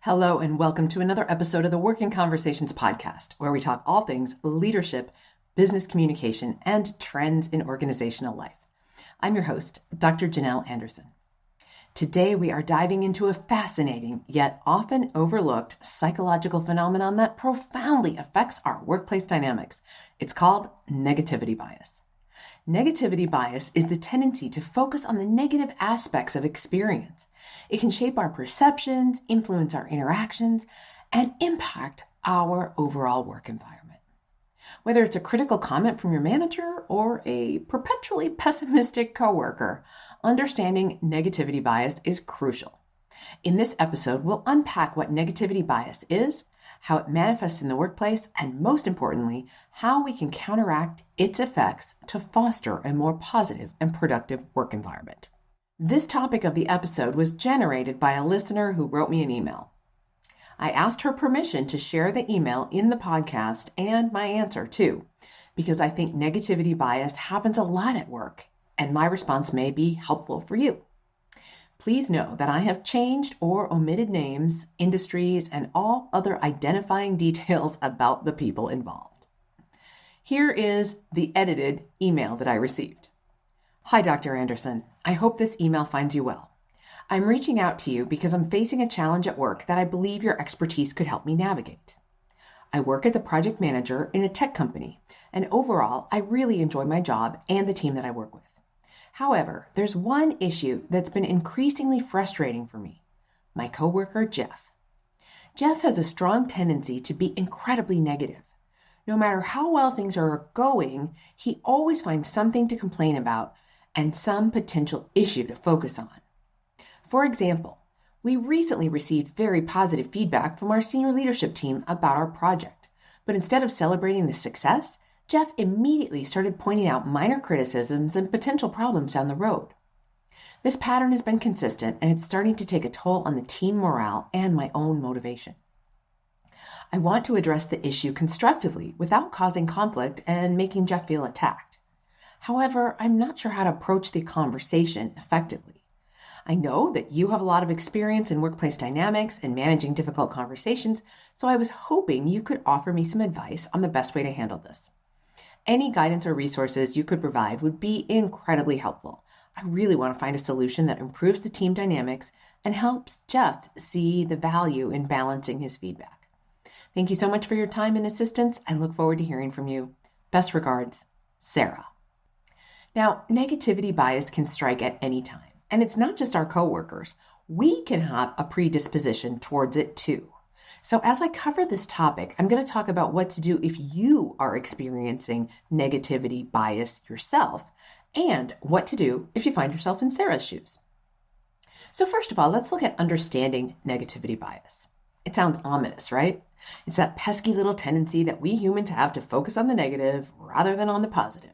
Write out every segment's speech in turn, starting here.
Hello, and welcome to another episode of the Working Conversations podcast, where we talk all things leadership, business communication, and trends in organizational life. I'm your host, Dr. Janelle Anderson. Today, we are diving into a fascinating yet often overlooked psychological phenomenon that profoundly affects our workplace dynamics. It's called negativity bias. Negativity bias is the tendency to focus on the negative aspects of experience. It can shape our perceptions, influence our interactions, and impact our overall work environment. Whether it's a critical comment from your manager or a perpetually pessimistic coworker, understanding negativity bias is crucial. In this episode, we'll unpack what negativity bias is, how it manifests in the workplace, and most importantly, how we can counteract its effects to foster a more positive and productive work environment. This topic of the episode was generated by a listener who wrote me an email. I asked her permission to share the email in the podcast and my answer too, because I think negativity bias happens a lot at work, and my response may be helpful for you. Please know that I have changed or omitted names, industries, and all other identifying details about the people involved. Here is the edited email that I received. Hi, Dr. Anderson. I hope this email finds you well. I'm reaching out to you because I'm facing a challenge at work that I believe your expertise could help me navigate. I work as a project manager in a tech company, and overall, I really enjoy my job and the team that I work with. However, there's one issue that's been increasingly frustrating for me. My coworker, Jeff. Jeff has a strong tendency to be incredibly negative. No matter how well things are going, he always finds something to complain about and some potential issue to focus on. For example, we recently received very positive feedback from our senior leadership team about our project, but instead of celebrating the success, Jeff immediately started pointing out minor criticisms and potential problems down the road. This pattern has been consistent, and it's starting to take a toll on the team morale and my own motivation. I want to address the issue constructively without causing conflict and making Jeff feel attacked. However, I'm not sure how to approach the conversation effectively. I know that you have a lot of experience in workplace dynamics and managing difficult conversations, so I was hoping you could offer me some advice on the best way to handle this. Any guidance or resources you could provide would be incredibly helpful. I really want to find a solution that improves the team dynamics and helps Jeff see the value in balancing his feedback. Thank you so much for your time and assistance. I look forward to hearing from you. Best regards, Sarah. Now, negativity bias can strike at any time, and it's not just our coworkers. We can have a predisposition towards it too. So as I cover this topic, I'm going to talk about what to do if you are experiencing negativity bias yourself, and what to do if you find yourself in Sarah's shoes. So first of all, let's look at understanding negativity bias. It sounds ominous, right? It's that pesky little tendency that we humans have to focus on the negative rather than on the positive.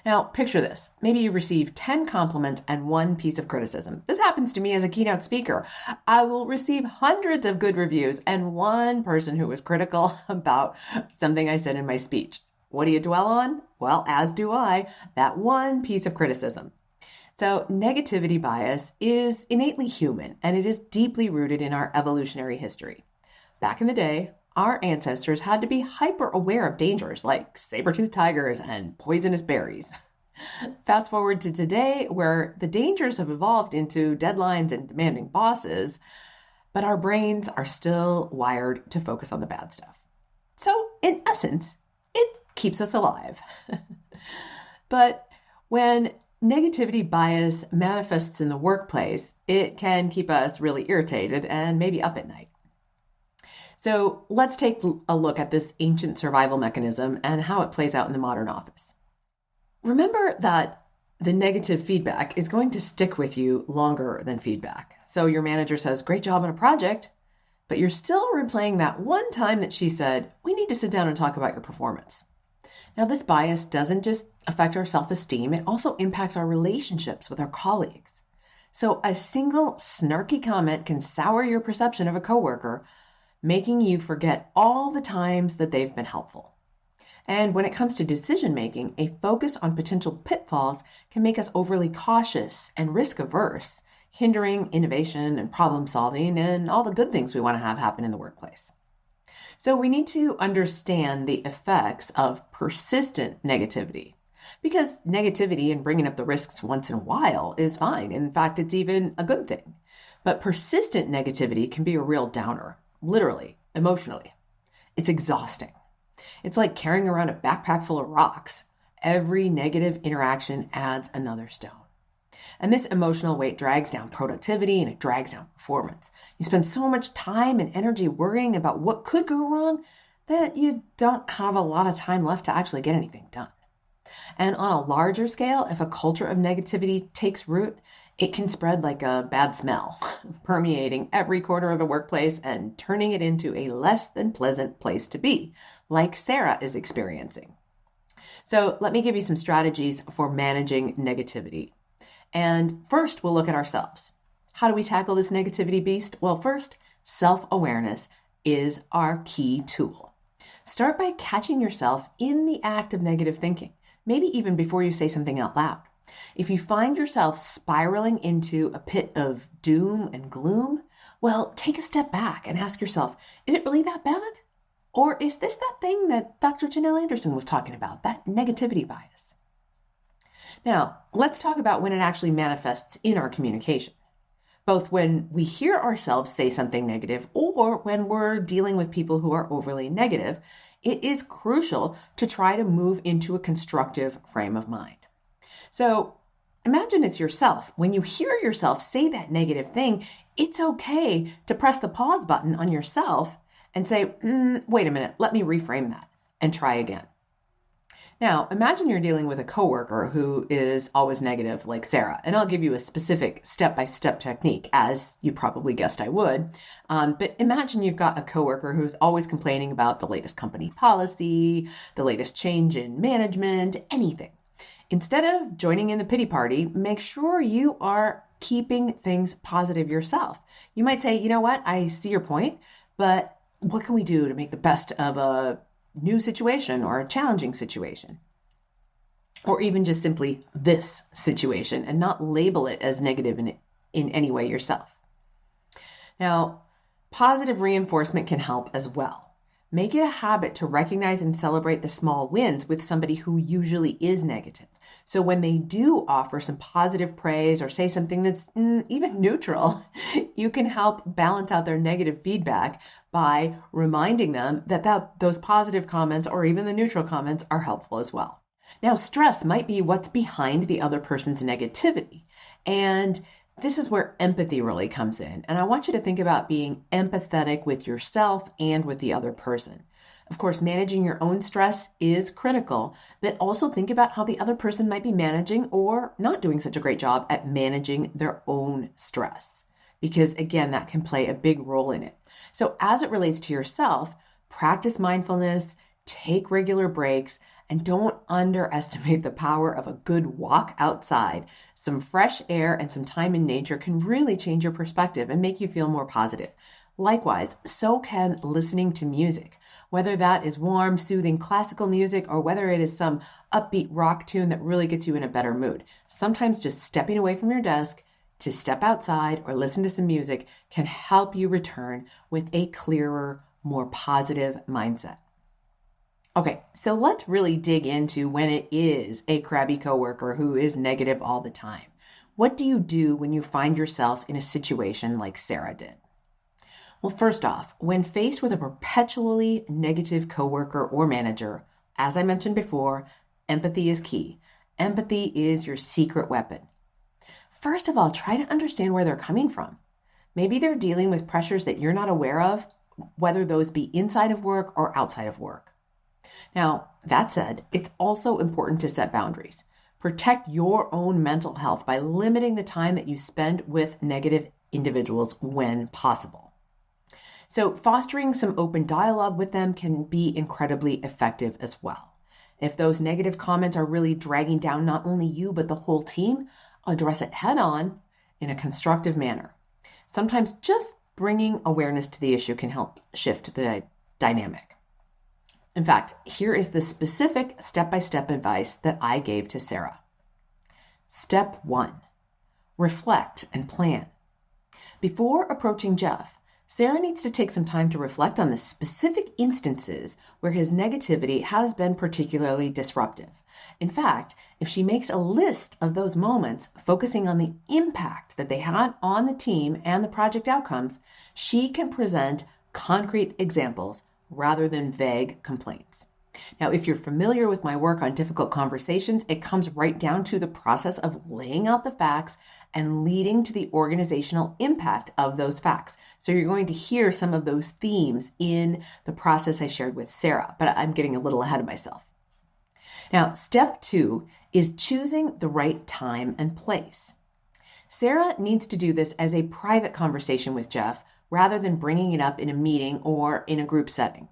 Now, picture this. Maybe you receive 10 compliments and one piece of criticism. This happens to me as a keynote speaker. I will receive hundreds of good reviews and one person who was critical about something I said in my speech. What do you dwell on? Well, as do I, that one piece of criticism. So negativity bias is innately human, and it is deeply rooted in our evolutionary history. Back in the day, our ancestors had to be hyper aware of dangers like saber-toothed tigers and poisonous berries. Fast forward to today, where the dangers have evolved into deadlines and demanding bosses, but our brains are still wired to focus on the bad stuff. So in essence, it keeps us alive. But when negativity bias manifests in the workplace, it can keep us really irritated and maybe up at night. So let's take a look at this ancient survival mechanism and how it plays out in the modern office. Remember that the negative feedback is going to stick with you longer than feedback. So your manager says, great job on a project, but you're still replaying that one time that she said, we need to sit down and talk about your performance. Now, this bias doesn't just affect our self-esteem, it also impacts our relationships with our colleagues. So a single snarky comment can sour your perception of a coworker, making you forget all the times that they've been helpful. And when it comes to decision making, a focus on potential pitfalls can make us overly cautious and risk averse, hindering innovation and problem solving and all the good things we want to have happen in the workplace. So we need to understand the effects of persistent negativity, because negativity and bringing up the risks once in a while is fine. In fact, it's even a good thing. But persistent negativity can be a real downer, literally, emotionally. It's exhausting. It's like carrying around a backpack full of rocks. Every negative interaction adds another stone. And this emotional weight drags down productivity and it drags down performance. You spend so much time and energy worrying about what could go wrong that you don't have a lot of time left to actually get anything done. And on a larger scale, if a culture of negativity takes root, it can spread like a bad smell, permeating every corner of the workplace and turning it into a less than pleasant place to be, like Sarah is experiencing. So let me give you some strategies for managing negativity. And first, we'll look at ourselves. How do we tackle this negativity beast? Well, first, self-awareness is our key tool. Start by catching yourself in the act of negative thinking, maybe even before you say something out loud. If you find yourself spiraling into a pit of doom and gloom, well, take a step back and ask yourself, is it really that bad? Or is this that thing that Dr. Janelle Anderson was talking about, that negativity bias? Now, let's talk about when it actually manifests in our communication, both when we hear ourselves say something negative or when we're dealing with people who are overly negative. It is crucial to try to move into a constructive frame of mind. So imagine it's yourself. When you hear yourself say that negative thing, it's okay to press the pause button on yourself and say, wait a minute, let me reframe that and try again. Now, imagine you're dealing with a coworker who is always negative like Sarah, and I'll give you a specific step-by-step technique, as you probably guessed I would. But imagine you've got a coworker who's always complaining about the latest company policy, the latest change in management, anything. Instead of joining in the pity party, make sure you are keeping things positive yourself. You might say, you know what, I see your point, but what can we do to make the best of a new situation or a challenging situation? Or even just simply this situation and not label it as negative in any way yourself. Now, positive reinforcement can help as well. Make it a habit to recognize and celebrate the small wins with somebody who usually is negative. So when they do offer some positive praise or say something that's even neutral, you can help balance out their negative feedback by reminding them that those positive comments or even the neutral comments are helpful as well. Now, stress might be what's behind the other person's negativity. And this is where empathy really comes in. And I want you to think about being empathetic with yourself and with the other person. Of course, managing your own stress is critical, but also think about how the other person might be managing or not doing such a great job at managing their own stress. Because again, that can play a big role in it. So as it relates to yourself, practice mindfulness, take regular breaks, and don't underestimate the power of a good walk outside. Some fresh air and some time in nature can really change your perspective and make you feel more positive. Likewise, so can listening to music. Whether that is warm, soothing classical music or whether it is some upbeat rock tune that really gets you in a better mood. Sometimes just stepping away from your desk to step outside or listen to some music can help you return with a clearer, more positive mindset. Okay, so let's really dig into when it is a crabby coworker who is negative all the time. What do you do when you find yourself in a situation like Sarah did? Well, first off, when faced with a perpetually negative coworker or manager, as I mentioned before, empathy is key. Empathy is your secret weapon. First of all, try to understand where they're coming from. Maybe they're dealing with pressures that you're not aware of, whether those be inside of work or outside of work. Now, that said, it's also important to set boundaries. Protect your own mental health by limiting the time that you spend with negative individuals when possible. So fostering some open dialogue with them can be incredibly effective as well. If those negative comments are really dragging down not only you, but the whole team, address it head on in a constructive manner. Sometimes just bringing awareness to the issue can help shift the dynamic. In fact, here is the specific step-by-step advice that I gave to Sarah. Step 1, reflect, and plan. Before approaching Jeff, Sarah needs to take some time to reflect on the specific instances where his negativity has been particularly disruptive. In fact, if she makes a list of those moments, focusing on the impact that they had on the team and the project outcomes, she can present concrete examples rather than vague complaints. Now, if you're familiar with my work on difficult conversations, it comes right down to the process of laying out the facts and leading to the organizational impact of those facts. So you're going to hear some of those themes in the process I shared with Sarah, but I'm getting a little ahead of myself. Now, step 2 is choosing the right time and place. Sarah needs to do this as a private conversation with Jeff rather than bringing it up in a meeting or in a group setting.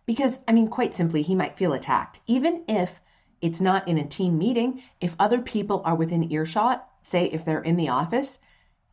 Because, quite simply, he might feel attacked. Even if it's not in a team meeting, if other people are within earshot, say if they're in the office,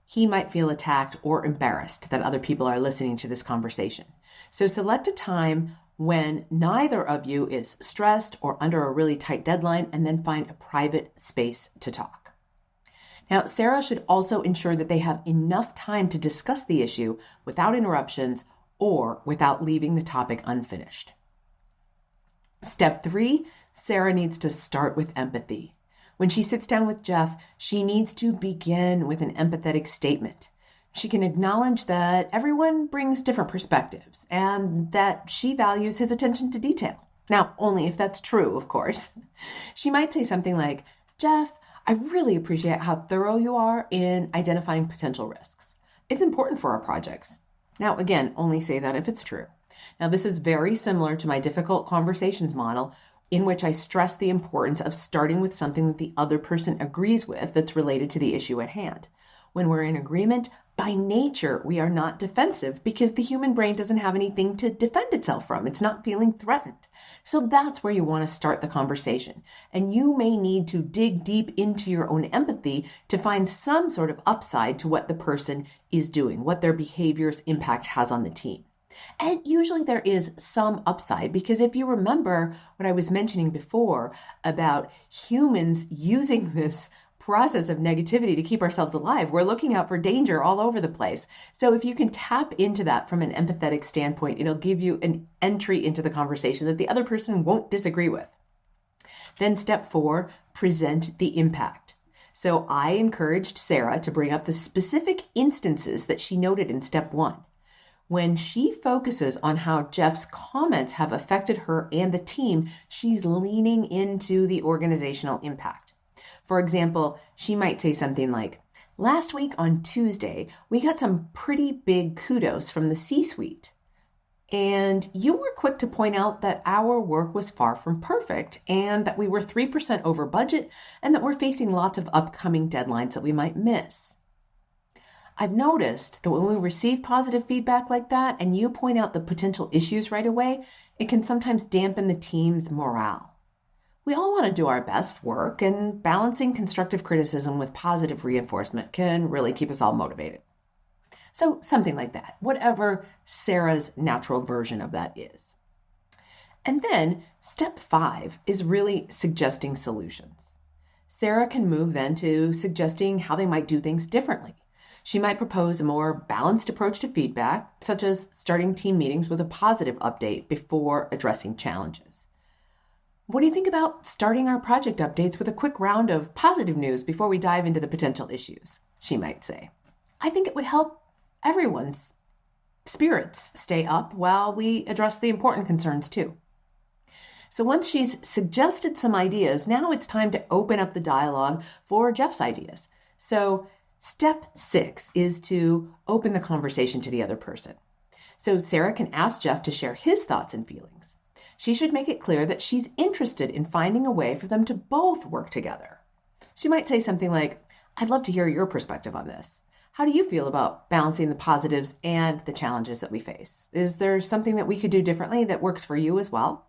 he might feel attacked or embarrassed that other people are listening to this conversation. So select a time when neither of you is stressed or under a really tight deadline, and then find a private space to talk. Now, Sarah should also ensure that they have enough time to discuss the issue without interruptions or without leaving the topic unfinished. Step 3, Sarah needs to start with empathy. When she sits down with Jeff, she needs to begin with an empathetic statement. She can acknowledge that everyone brings different perspectives and that she values his attention to detail. Now, only if that's true, of course. She might say something like, "Jeff, I really appreciate how thorough you are in identifying potential risks. It's important for our projects." Now, again, only say that if it's true. Now, this is very similar to my difficult conversations model, in which I stress the importance of starting with something that the other person agrees with that's related to the issue at hand. When we're in agreement, by nature, we are not defensive because the human brain doesn't have anything to defend itself from. It's not feeling threatened. So that's where you want to start the conversation. And you may need to dig deep into your own empathy to find some sort of upside to what the person is doing, what their behavior's impact has on the team. And usually there is some upside, because if you remember what I was mentioning before about humans using this process of negativity to keep ourselves alive, we're looking out for danger all over the place. So if you can tap into that from an empathetic standpoint, it'll give you an entry into the conversation that the other person won't disagree with. Then step 4, present the impact. So I encouraged Sarah to bring up the specific instances that she noted in step 1. When she focuses on how Jeff's comments have affected her and the team, she's leaning into the organizational impact. For example, she might say something like, "Last week on Tuesday, we got some pretty big kudos from the C-suite. And you were quick to point out that our work was far from perfect and that we were 3% over budget and that we're facing lots of upcoming deadlines that we might miss. I've noticed that when we receive positive feedback like that and you point out the potential issues right away, it can sometimes dampen the team's morale. We all want to do our best work, and balancing constructive criticism with positive reinforcement can really keep us all motivated." So something like that, whatever Sarah's natural version of that is. And then step 5 is really suggesting solutions. Sarah can move then to suggesting how they might do things differently. She might propose a more balanced approach to feedback, such as starting team meetings with a positive update before addressing challenges. "What do you think about starting our project updates with a quick round of positive news before we dive into the potential issues?" she might say. "I think it would help everyone's spirits stay up while we address the important concerns too." So once she's suggested some ideas, now it's time to open up the dialogue for Jeff's ideas. So step 6 is to open the conversation to the other person. So Sarah can ask Jeff to share his thoughts and feelings. She should make it clear that she's interested in finding a way for them to both work together. She might say something like, "I'd love to hear your perspective on this. How do you feel about balancing the positives and the challenges that we face? Is there something that we could do differently that works for you as well?"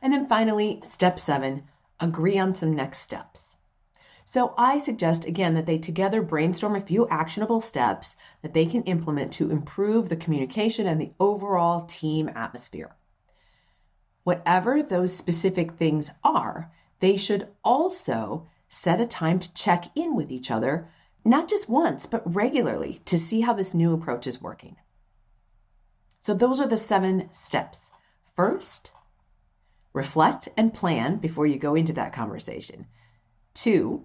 And then finally, step 7, agree on some next steps. So I suggest again that they together brainstorm a few actionable steps that they can implement to improve the communication and the overall team atmosphere. Whatever those specific things are, they should also Set a time to check in with each other, not just once, but regularly, to see how this new approach is working. So those are the 7 steps. First, reflect and plan before you go into that conversation. 2,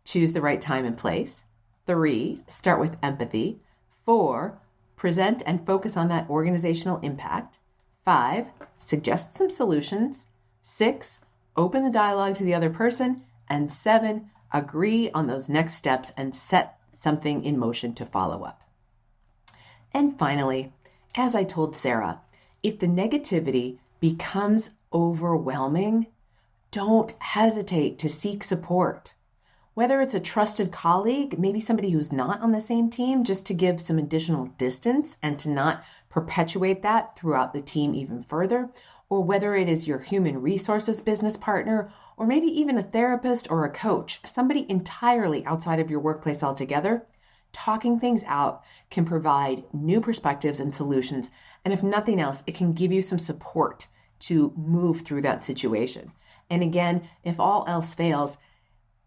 choose the right time and place. 3, start with empathy. 4, present and focus on that organizational impact. 5, suggest some solutions. 6, open the dialogue to the other person. And 7, agree on those next steps and set something in motion to follow up. And finally, as I told Sarah, if the negativity becomes overwhelming, don't hesitate to seek support. Whether it's a trusted colleague, maybe somebody who's not on the same team, just to give some additional distance and to not perpetuate that throughout the team even further, or whether it is your human resources business partner, or maybe even a therapist or a coach, somebody entirely outside of your workplace altogether, talking things out can provide new perspectives and solutions. And if nothing else, it can give you some support to move through that situation. And again, if all else fails,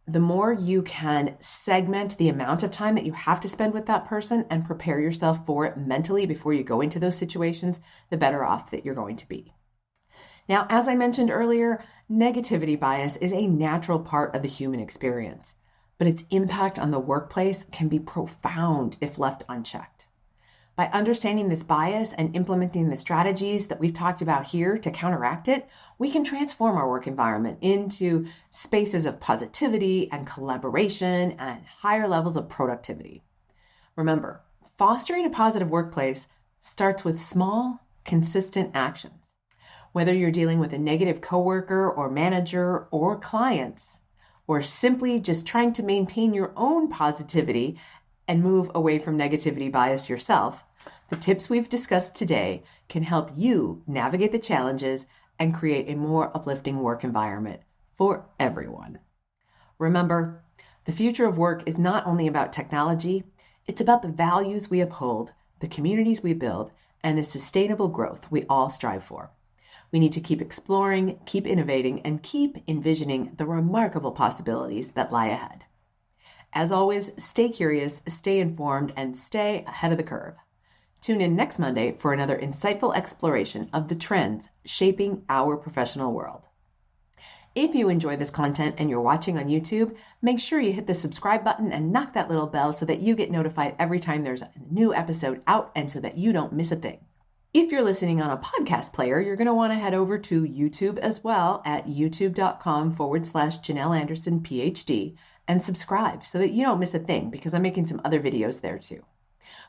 the more you can segment the amount of time that you have to spend with that person and prepare yourself for it mentally before you go into those situations, the better off that you're going to be. Now, as I mentioned earlier, negativity bias is a natural part of the human experience, but its impact on the workplace can be profound if left unchecked. By understanding this bias and implementing the strategies that we've talked about here to counteract it, we can transform our work environment into spaces of positivity and collaboration and higher levels of productivity. Remember, fostering a positive workplace starts with small, consistent actions. Whether you're dealing with a negative coworker or manager or clients, or simply just trying to maintain your own positivity and move away from negativity bias yourself, the tips we've discussed today can help you navigate the challenges and create a more uplifting work environment for everyone. Remember, the future of work is not only about technology, it's about the values we uphold, the communities we build, and the sustainable growth we all strive for. We need to keep exploring, keep innovating, and keep envisioning the remarkable possibilities that lie ahead. As always, stay curious, stay informed, and stay ahead of the curve. Tune in next Monday for another insightful exploration of the trends shaping our professional world. If you enjoy this content and you're watching on YouTube, make sure you hit the subscribe button and knock that little bell so that you get notified every time there's a new episode out and so that you don't miss a thing. If you're listening on a podcast player, you're going to want to head over to YouTube as well at youtube.com/Janelle Anderson, PhD, and subscribe so that you don't miss a thing because I'm making some other videos there too.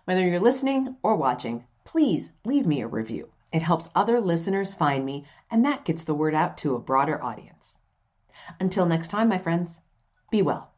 Whether you're listening or watching, please leave me a review. It helps other listeners find me, and that gets the word out to a broader audience. Until next time, my friends, be well.